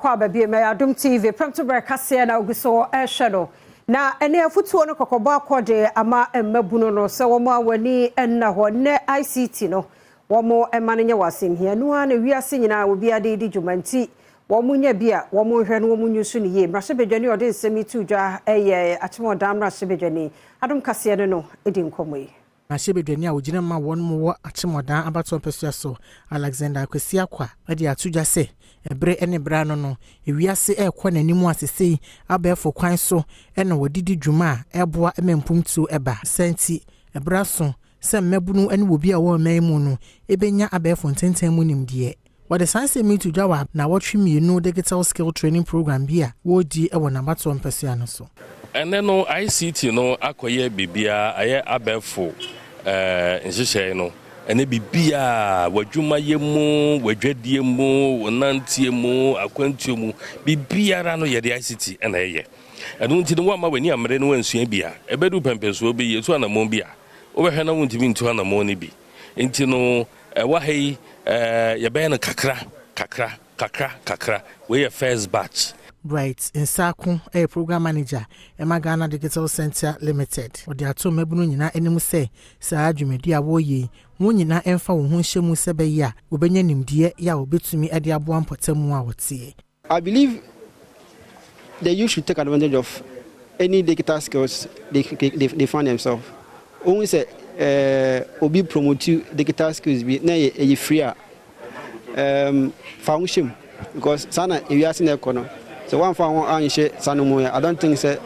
kwa baby me Adom TV Premtobre Kasee na oguso ehwe na ene afutuo no kokobo akode ama emmabuno no se wo mo awani enna ho ne ICT no wo mo emane nye wasenhia no na wiase nyina obi ade di djumanti wo mo nya bia wo mo hwe no wo mo nyusu ne ye mrase bedwani ode nsemi tudwa eye atemo dam mrase bedwani Adom Kasee no edi nkomoyi na shebedwani a wogina ma won mo wo atemodan abato pesua so Alexander Akwesi akwa ade atudwa se ebre ene bra no ewiase ekọ nanimu asese abefo kwan so ene wodidi dwuma eboa emempumtu eba senti ebra so se mmabunu ene wobi a wo maimu no ebenya abefo ntenten mu nimde what the science me to jawa na watch me no digital skill training program bia wodi e wona bato pesua no so ene no ICT no akoye bibia aye abefo nhihye no ene bibia wadwuma yemu wadwadie mu wonantie mu akwantie mu bibia ra no ye de ICT ena ye eno nti no ma wani amre no wansua bia ebedu pempeso obi yesu anamon bia obehwe na wontimi ntu anamon ni bi nti no wahei ye be na kakra we your first batch Bright Nsakun a program manager Ghana Digital Center Limited odi ato mabunu nyina enim se saa adwumedi a woyi wo nyina emfa wo ho hyemu se be ya obenya nimdie ya obetumi ade abo ampotamu a wotie. I believe the youth should take advantage of any digital skills they find themselves. Only say obi promote digital skills be na ye free function because sana we are seeing economy. So one for one I don't think say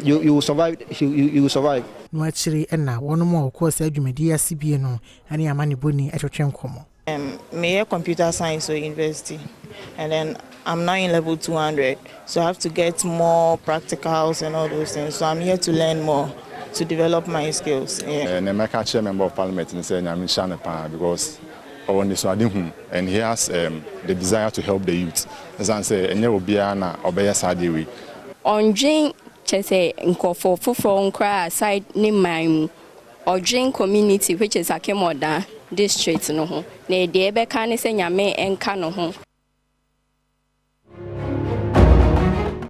you will survive. You will survive. No actually, and now one more course adwumedi CBA no ani amani boni etwetwe nkomo. Me computer science university, and then I'm now in level 200, so I have to get more practicals and all those things. So I'm here to learn more, to develop my skills. Yeah. And I'm a member of parliament and saying I'm in Shanapan because. And he has the desire to help the youth. As I say, and there will be an obey Sadi. On drink, say, for side name my or drink community, which is Akyem Oda district. No, ne de be can say Yame and Kano.